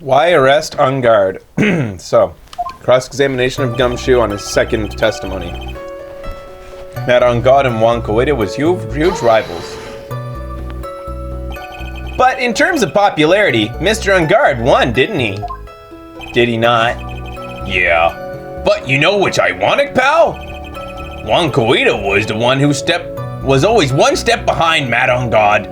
Why arrest on guard? So, cross-examination of Gumshoe on his second testimony. That on God and Wonkawita was huge rivals. But in terms of popularity, Mr. Ungard won, didn't he? Did he not? Yeah, but you know what's ironic, pal? Wonkawita was the one who was always one step behind Matt on God.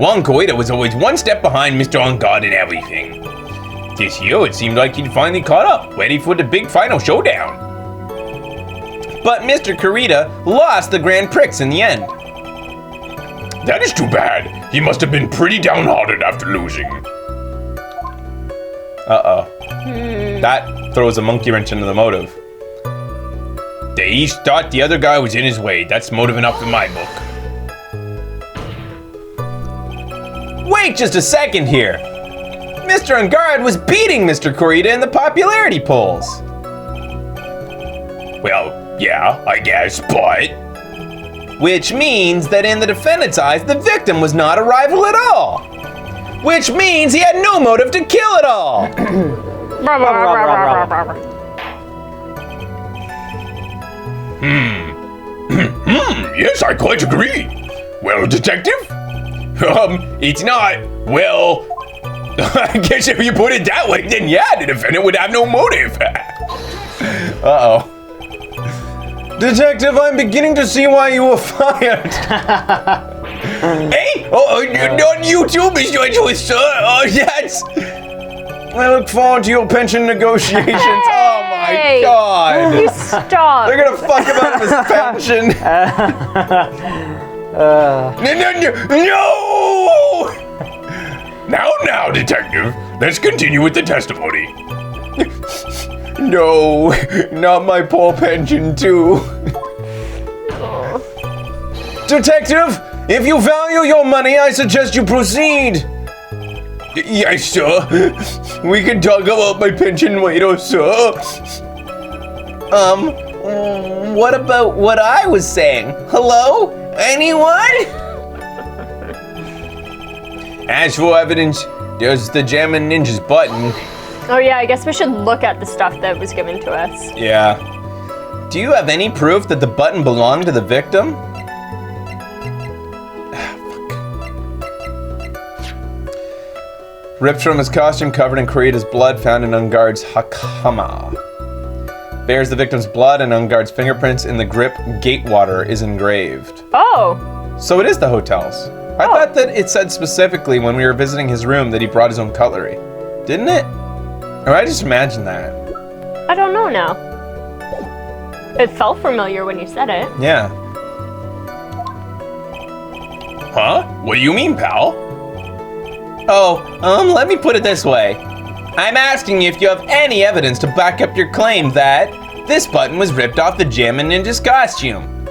Wonkawita was always one step behind Mr. On God in everything. This year, it seemed like he'd finally caught up, ready for the big final showdown. But Mr. Kurita lost the Grand Prix in the end. That is too bad. He must have been pretty downhearted after losing. Uh-oh. That throws a monkey wrench into the motive. They each thought the other guy was in his way. That's motive enough in my book. Wait just a second here. Mr. Ungard was beating Mr. Kurita in the popularity polls. Well, yeah, I guess, but... Which means that in the defendant's eyes, the victim was not a rival at all. Which means he had no motive to kill at all. Yes, I quite agree. Well, detective? It's not, well... I guess if you put it that way, then yeah, the defendant would have no motive. Uh-oh. Detective, I'm beginning to see why you were fired. Hey? Not you too, Mr. Edgeworth, sir. Oh, yes. I look forward to your pension negotiations. Oh my God. You stop. They're gonna fuck him out of his pension. No! Now, detective, let's continue with the testimony. No, not my poor pension too. Detective, if you value your money, I suggest you proceed. Yes, sir. We can talk about my pension later, sir. What about what I was saying? Hello? Anyone? As for evidence, there's the Jammin' Ninja's button. Oh yeah, I guess we should look at the stuff that was given to us. Yeah. Do you have any proof that the button belonged to the victim? Ripped from his costume, covered in Kurita's blood, found in Ungard's hakama. Bears the victim's blood and Ungard's fingerprints in the grip. Gatewater is engraved. Oh. So it is the hotel's. I thought that it said specifically when we were visiting his room that he brought his own cutlery. Didn't it? Or I just imagined that. I don't know now. It felt familiar when you said it. Yeah. Huh? What do you mean, pal? Oh, let me put it this way. I'm asking you if you have any evidence to back up your claim that this button was ripped off the Jammin' Ninja's costume.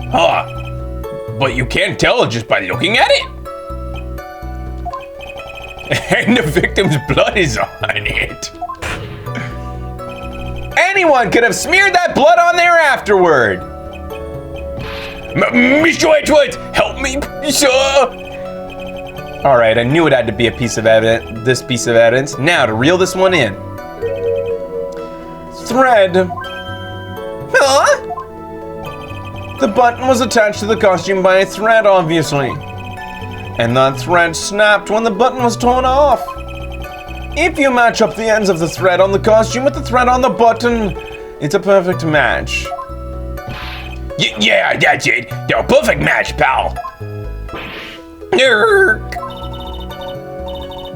Huh. But you can't tell just by looking at it. And the victim's blood is on it. Anyone could have smeared that blood on there afterward. Mr. Edgeworth, help me, sir. All right, I knew it had to be a piece of evidence. This piece of evidence. Now to reel this one in. Thread. Huh? The button was attached to the costume by a thread, obviously. And that thread snapped when the button was torn off. If you match up the ends of the thread on the costume with the thread on the button, it's a perfect match. Yeah, that's it. They're a perfect match, pal.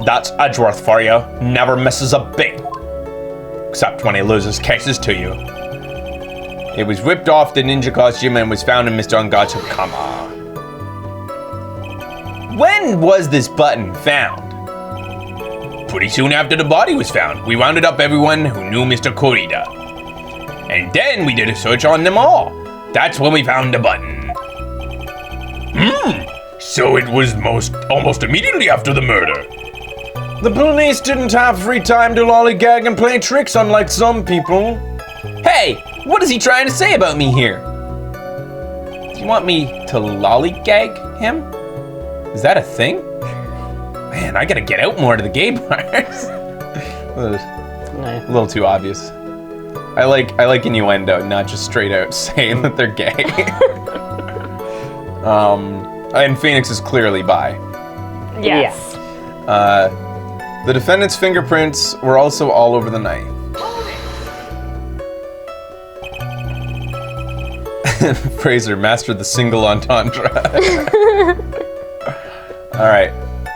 That's Edgeworth for you. Never misses a beat. Except when he loses cases to you. It was ripped off the ninja costume and was found in Mr. Ungard's hakama. When was this button found? Pretty soon after the body was found. We rounded up everyone who knew Mr. Kurita. And then we did a search on them all. That's when we found the button. So it was almost immediately after the murder. The police didn't have free time to lollygag and play tricks unlike some people. Hey, what is he trying to say about me here? Do you want me to lollygag him? Is that a thing? Man, I gotta get out more to the gay bars. A little too obvious. I like innuendo, not just straight out saying that they're gay. And Phoenix is clearly bi. Yes. The defendant's fingerprints were also all over the knife. Fraser mastered the single entendre. All right.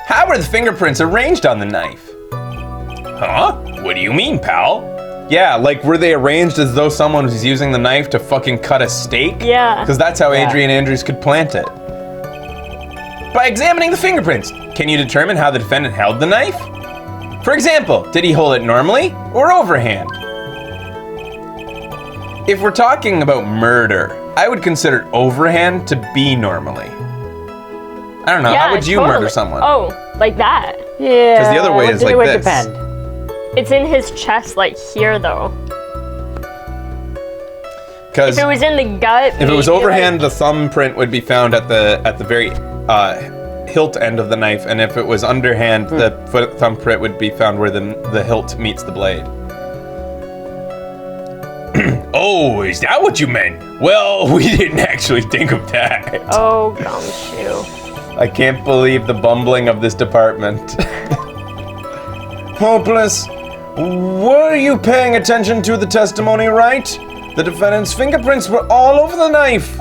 How were the fingerprints arranged on the knife? Huh? What do you mean, pal? Yeah, like were they arranged as though someone was using the knife to fucking cut a steak? Yeah. Because that's how Adrian Andrews could plant it. By examining the fingerprints, Can you determine how the defendant held the knife? For example, did he hold it normally or overhand? If we're talking about murder, I would consider overhand to be normally. I don't know, how would you murder someone? Oh, like that. Yeah. 'Cause the other way is like it would this. depend. It's in his chest, like here, though. Because If it was in the gut, if it was maybe, overhand, the thumbprint would be found at the very hilt end of the knife, and if it was underhand, the thumbprint would be found where the hilt meets the blade. Oh, is that what you meant? Well, we didn't actually think of that. Oh, Gumshoe. I can't believe the bumbling of this department. Hopeless. Were you paying attention to the testimony, Wright? The defendant's fingerprints were all over the knife.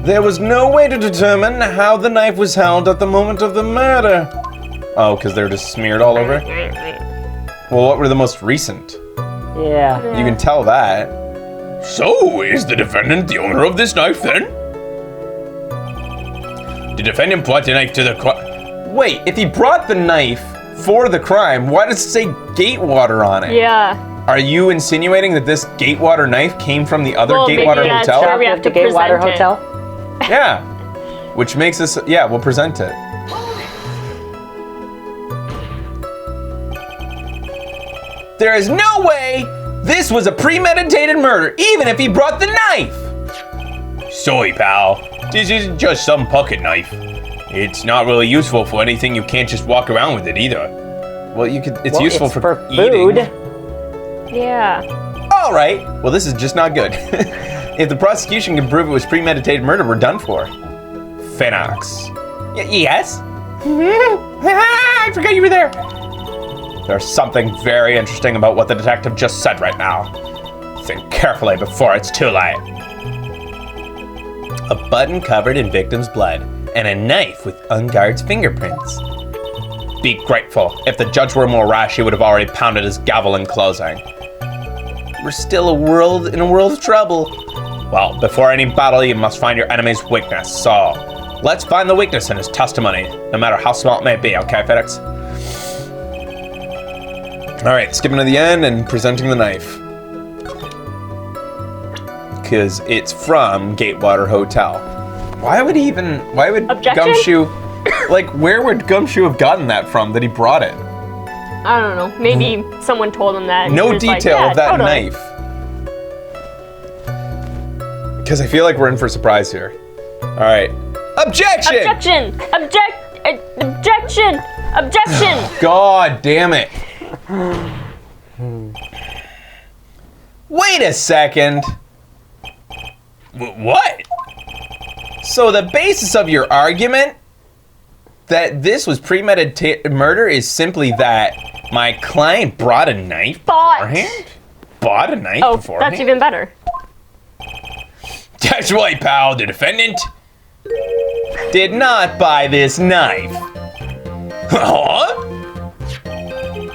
There was no way to determine how the knife was held at the moment of the murder. Oh, because they're just smeared all over? Well, what were the most recent? Yeah. You can tell that. So, is the defendant the owner of this knife then? The defendant brought the knife to the Wait, if he brought the knife for the crime, why does it say Gatewater on it? Yeah. Are you insinuating that this Gatewater knife came from the other Well, maybe Gatewater that's Hotel? where we have to the Gatewater present it. Hotel. Yeah. Which makes us, yeah, we'll present it. There is no way this was a premeditated murder, even if he brought the knife. Sorry, pal. This is just some pocket knife. It's not really useful for anything. You can't just walk around with it either. Well, you could. It's Well, useful it's for food. eating. Yeah. All right. Well, this is just not good. If the prosecution can prove it was premeditated murder, we're done for. Phoenix. Yes? I forgot you were there. There's something very interesting about what the detective just said right now. Think carefully before it's too late. A button covered in victim's blood and a knife with unguard's fingerprints. Be grateful. If the judge were more rash, he would have already pounded his gavel in closing. We're still in a world of trouble. Well, before any battle, you must find your enemy's weakness. So, let's find the weakness in his testimony, no matter how small it may be, okay, FedEx? All right, skipping to the end and presenting the knife. Because it's from Gatewater Hotel. Why would Objection? Gumshoe, like, where would Gumshoe have gotten that from, that he brought it? I don't know. Maybe someone told him that. and No he was like, detail yeah, of that totally. knife. Because I feel like we're in for a surprise here. All right. Objection! Objection! Objection! Objection! God damn it. Wait a second. What? So the basis of your argument that this was premeditated murder is simply that my client brought a knife beforehand? Bought a knife Oh, beforehand? that's even better. That's right, pal. The defendant Did not buy this knife. Huh?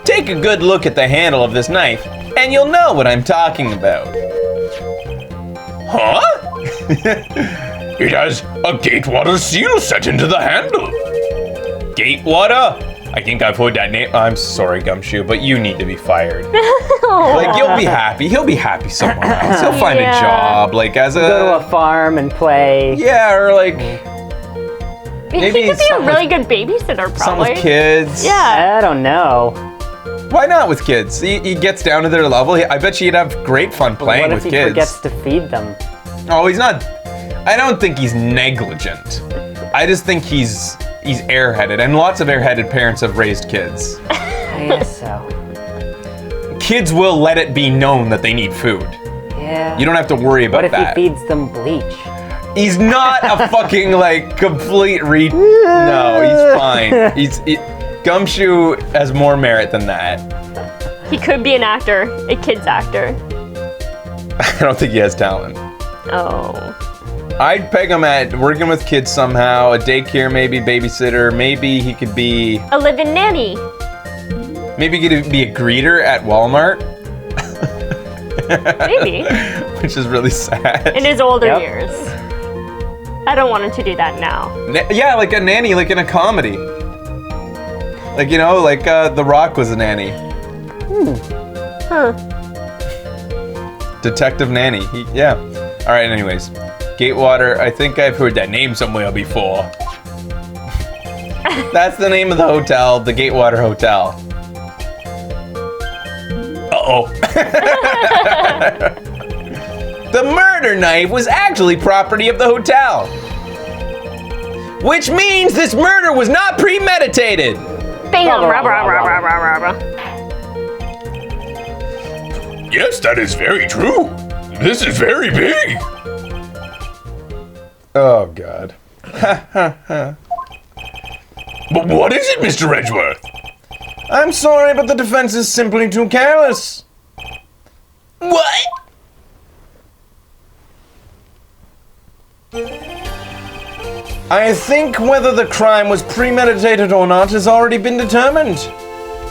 Take a good look at the handle of this knife, and you'll know what I'm talking about. Huh? It has a Gatewater seal set into the handle. Gatewater? I think I've heard that name. I'm sorry, Gumshoe, but you need to be fired. Like, you'll be happy. He'll be happy somewhere else. He'll find a Yeah. job, like, as a... Go to a farm and play. Yeah, or like, Maybe he could be a some really good babysitter, some probably. with kids. Yeah. I don't know. Why not with kids? He gets down to their level. I bet you he'd have great fun playing What with if he kids. forgets to feed them? Oh, he's not. I don't think he's negligent. I just think he's he's airheaded, and lots of airheaded parents have raised kids. I guess so. Kids will let it be known that they need food. Yeah. You don't have to worry about What if that. he feeds them bleach? He's not a fucking like complete No, he's fine. Gumshoe has more merit than that. He could be an actor, a kid's actor. I don't think he has talent. Oh. I'd peg him at working with kids somehow, a daycare, maybe babysitter. Maybe he could be. A live-in nanny. Maybe he could be a greeter at Walmart. Maybe. Which is really sad. In his older Yep. years. I don't want him to do that now. Yeah, like a nanny, like in a comedy. Like, you know, like The Rock was a nanny. Huh. Detective Nanny. Yeah. All right, anyways. Gatewater, I think I've heard that name somewhere before. That's the name of the hotel, the Gatewater Hotel. Uh-oh. The murder knife was actually property of the hotel. Which means this murder was not premeditated. Bam! Rah, rah, rah, rah, rah, rah, rah. Yes, that is very true. This is very big. Oh, God. But what is it, Mr. Edgeworth? I'm sorry, but the defense is simply too careless. What? I think whether the crime was premeditated or not has already been determined.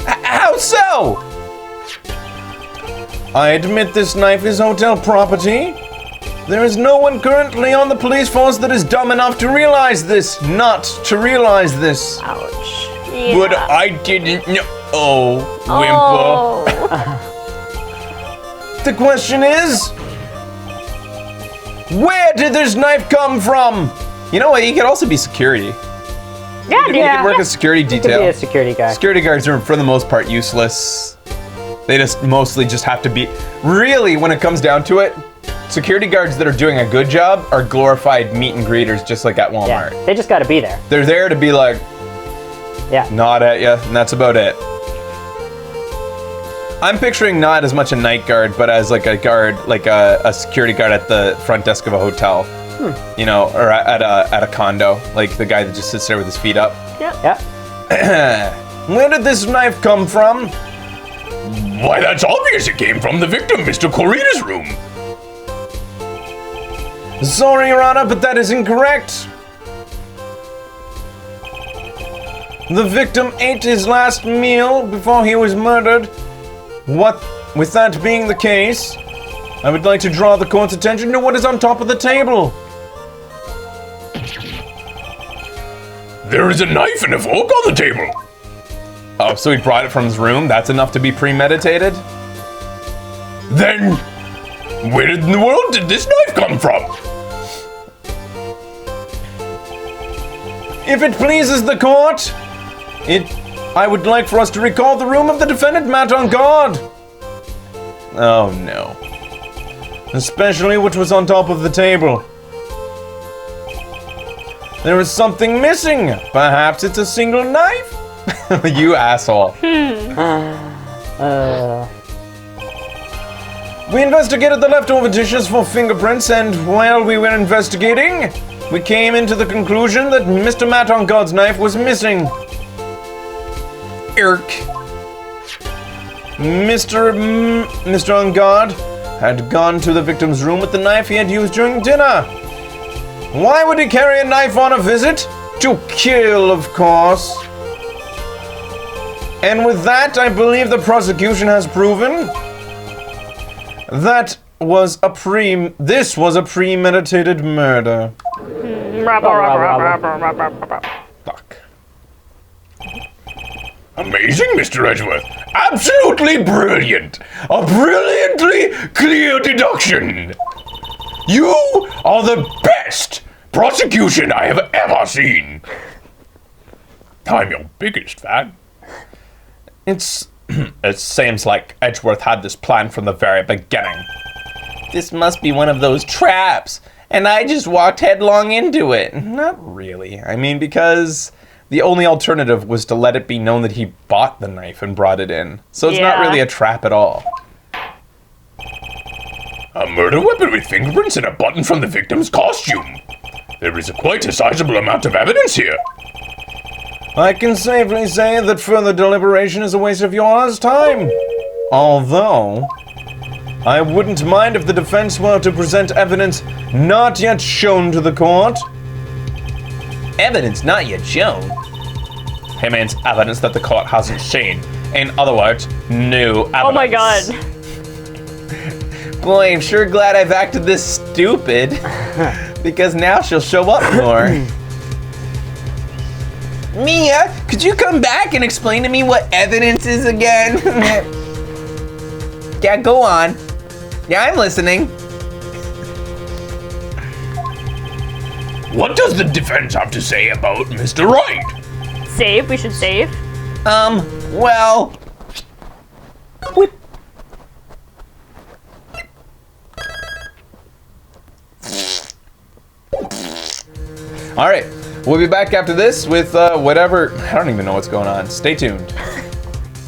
How so? I admit this knife is hotel property. There is no one currently on the police force that is dumb enough to realize this, not to realize this. Ouch. Yeah. But I didn't know. Oh, whimper. Oh. The question is, where did this knife come from? You know what? He could also be security. Yeah, dude. He could work as security Could be detail. a security guy. Security guards are, for the most part, useless. They just mostly just have to be. Really, when it comes down to it, security guards that are doing a good job are glorified meet and greeters, just like at Walmart. Yeah, they just got to be there. They're there to be like, Yeah. nod at you, and that's about it. I'm picturing not as much a night guard, but as like a guard, like a security guard at the front desk of a hotel. You know, or at a condo, like the guy that just sits there with his feet up. Yeah. Where did this knife come from? Why, that's obvious. It came from the victim, Mr. Corita's room. Sorry, Your Honor, but that is incorrect. The victim ate his last meal before he was murdered. With that being the case, I would like to draw the court's attention to what is on top of the table. There is a knife and a fork on the table. Oh, so he brought it from his room? That's enough to be premeditated? Then, where in the world did this knife come from? If it pleases the court, I would like for us to recall the room of the defendant, Matt on guard. Oh no. Especially what was on top of the table. There is something missing. Perhaps it's a single knife? You asshole. We investigated the leftover dishes for fingerprints, and while we were investigating, we came into the conclusion that Mr. Matt on God's knife was missing. Irk. Mr. On God had gone to the victim's room with the knife he had used during dinner. Why would he carry a knife on a visit? To kill, of course. And with that, I believe the prosecution has proven that this was a premeditated murder. Fuck. Amazing, Mr. Edgeworth. Absolutely brilliant. A brilliantly clear deduction. You are the best prosecution I have ever seen. I'm your biggest fan. It seems like Edgeworth had this plan from the very beginning. This must be one of those traps, and I just walked headlong into it. Not really. I mean, because The only alternative was to let it be known that he bought the knife and brought it in. So it's not Yeah. really a trap at all. A murder weapon with fingerprints and a button from the victim's costume. There is quite a sizable amount of evidence here. I can safely say that further deliberation is a waste of yours time. Although, I wouldn't mind if the defense were to present evidence not yet shown to the court. Evidence not yet shown. He means evidence that the court hasn't seen. In other words, new evidence. Oh my god. Boy, I'm sure glad I've acted this stupid. Because now she'll show up more. Mia, could you come back and explain to me what evidence is again? Yeah, go on. Yeah, I'm listening. What does the defense have to say about Mr. Wright? Save, we should save. Well... What? All right, we'll be back after this with whatever. I don't even know what's going on. Stay tuned.